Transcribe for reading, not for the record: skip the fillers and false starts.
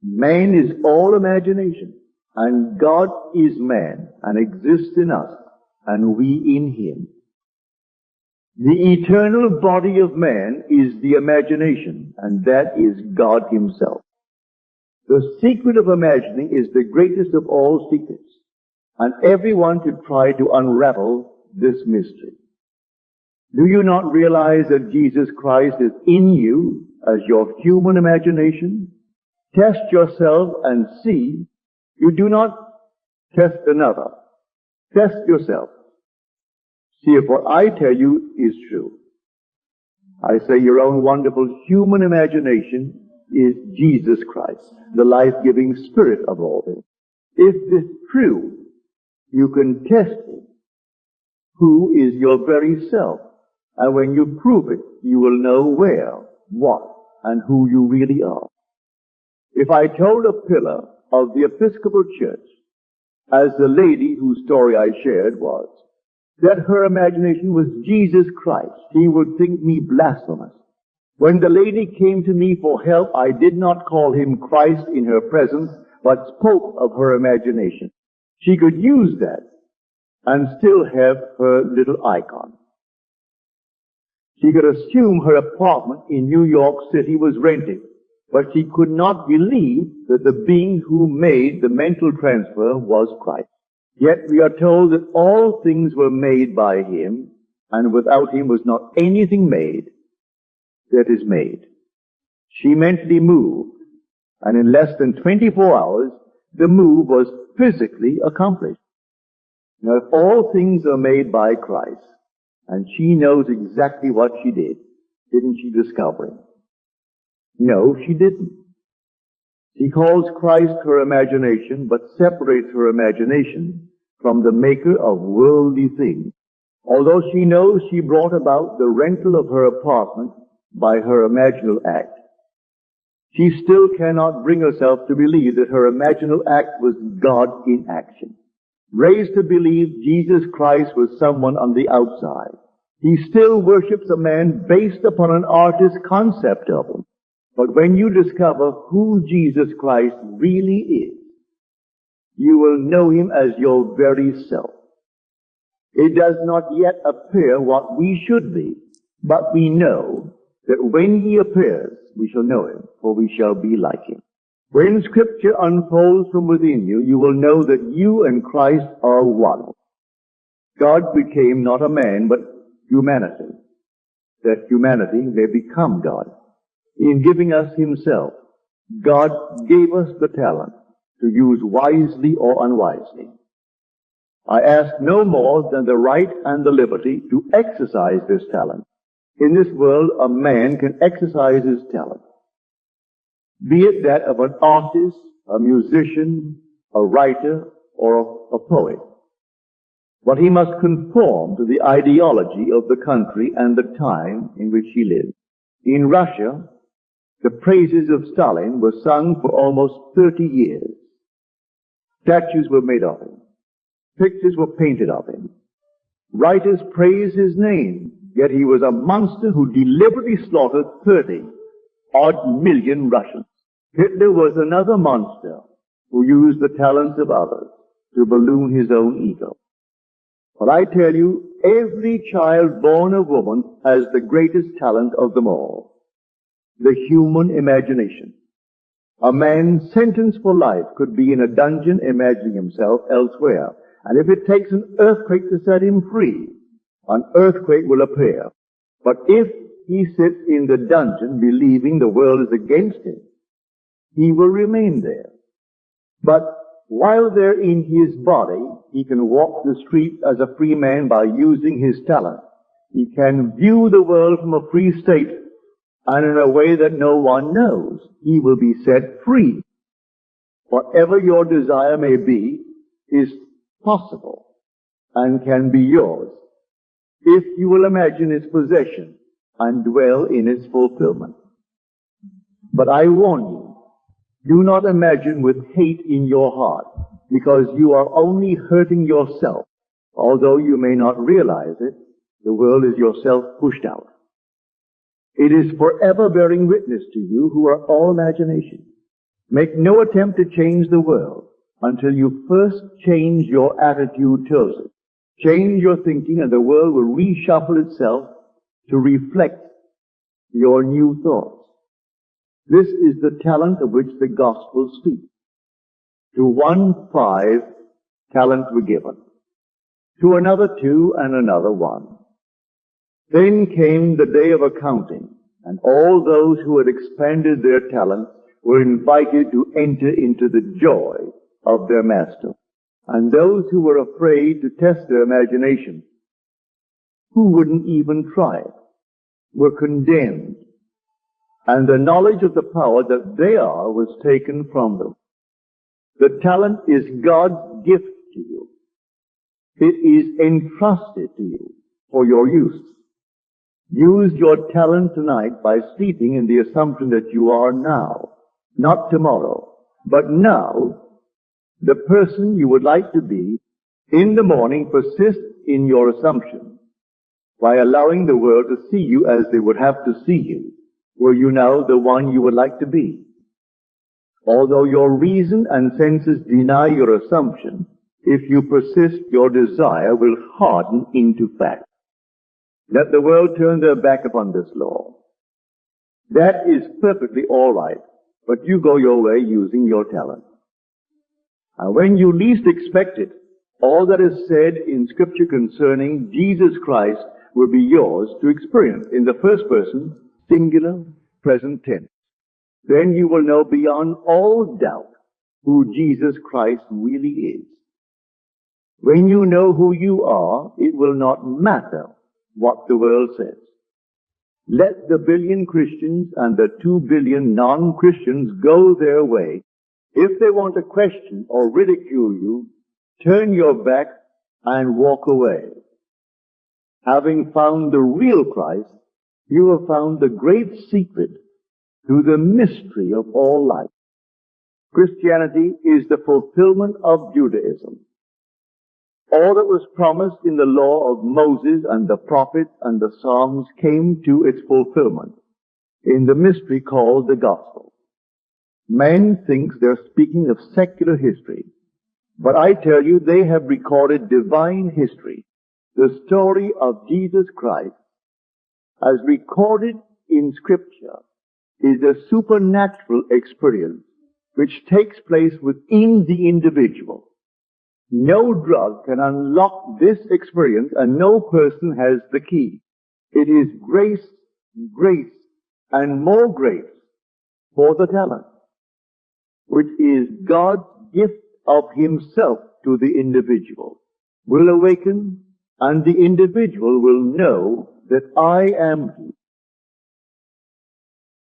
Man is all imagination, and God is man and exists in us, and we in him. The eternal body of man is the imagination, and that is God himself. The secret of imagining is the greatest of all secrets, and everyone should try to unravel this mystery. Do you not realize that Jesus Christ is in you as your human imagination? Test yourself and see. You do not test another. Test yourself. See if what I tell you is true. I say your own wonderful human imagination is Jesus Christ, the life-giving Spirit of all things. If this is true, you can test it. Who is your very self? And when you prove it, you will know where, what, and who you really are. If I told a pillar of the Episcopal Church, as the lady whose story I shared was, that her imagination was Jesus Christ, he would think me blasphemous. When the lady came to me for help, I did not call him Christ in her presence, but spoke of her imagination. She could use that and still have her little icon. She could assume her apartment in New York City was rented, but she could not believe that the being who made the mental transfer was Christ. Yet we are told that all things were made by him, and without him was not anything made that is made. She mentally moved, and in less than 24 hours, the move was physically accomplished. Now, if all things are made by Christ, and she knows exactly what she did, didn't she discover him? No, she didn't. She calls Christ her imagination, but separates her imagination from the maker of worldly things. Although she knows she brought about the rental of her apartment by her imaginal act, she still cannot bring herself to believe that her imaginal act was God in action. Raised to believe Jesus Christ was someone on the outside, he still worships a man based upon an artist's concept of him. But when you discover who Jesus Christ really is, you will know him as your very self. It does not yet appear what we should be, but we know that when he appears, we shall know him, for we shall be like him. When Scripture unfolds from within you, you will know that you and Christ are one. God became not a man, but humanity, that humanity may become God. In giving us himself, God gave us the talent to use wisely or unwisely. I ask no more than the right and the liberty to exercise this talent. In this world, a man can exercise his talent, be it that of an artist, a musician, a writer, or a poet. But he must conform to the ideology of the country and the time in which he lives. In Russia, the praises of Stalin were sung for almost 30 years. Statues were made of him. Pictures were painted of him. Writers praised his name, yet he was a monster who deliberately slaughtered 30-odd million Russians. Hitler was another monster who used the talents of others to balloon his own ego. But I tell you, every child born of woman has the greatest talent of them all, the human imagination. A man sentenced for life could be in a dungeon imagining himself elsewhere. And if it takes an earthquake to set him free, an earthquake will appear. But if he sits in the dungeon believing the world is against him, he will remain there. But while there in his body, he can walk the street as a free man by using his talent. He can view the world from a free state and in a way that no one knows. He will be set free. Whatever your desire may be is possible and can be yours if you will imagine its possession and dwell in its fulfillment. But I warn you, do not imagine with hate in your heart, because you are only hurting yourself. Although you may not realize it, the world is yourself pushed out. It is forever bearing witness to you who are all imagination. Make no attempt to change the world until you first change your attitude towards it. Change your thinking and the world will reshuffle itself to reflect your new thoughts. This is the talent of which the gospel speaks. To one 5 talents were given, to another 2, and another 1. Then came the day of accounting, and all those who had expended their talents were invited to enter into the joy of their master. And those who were afraid to test their imagination, who wouldn't even try it, were condemned, and the knowledge of the power that they are was taken from them. The talent is God's gift to you. It is entrusted to you for your use. Use your talent tonight by sleeping in the assumption that you are now, not tomorrow, but now, the person you would like to be. In the morning, persist in your assumption by allowing the world to see you as they would have to see you, were you now the one you would like to be. Although your reason and senses deny your assumption, if you persist, your desire will harden into fact. Let the world turn their back upon this law. That is perfectly all right, but you go your way using your talent. And when you least expect it, all that is said in Scripture concerning Jesus Christ will be yours to experience in the first person, singular, present tense. Then you will know beyond all doubt who Jesus Christ really is. When you know who you are, it will not matter what the world says. Let the billion Christians and the 2 billion non-Christians go their way. If they want to question or ridicule you, turn your back and walk away. Having found the real Christ, you have found the great secret to the mystery of all life. Christianity is the fulfillment of Judaism. All that was promised in the law of Moses and the prophets and the Psalms came to its fulfillment in the mystery called the gospel. Man thinks they're speaking of secular history, but I tell you they have recorded divine history. The story of Jesus Christ, as recorded in Scripture, is a supernatural experience which takes place within the individual. No drug can unlock this experience, and no person has the key. It is grace, grace, and more grace for the talent, which is God's gift of Himself to the individual, will awaken, and the individual will know that I am He.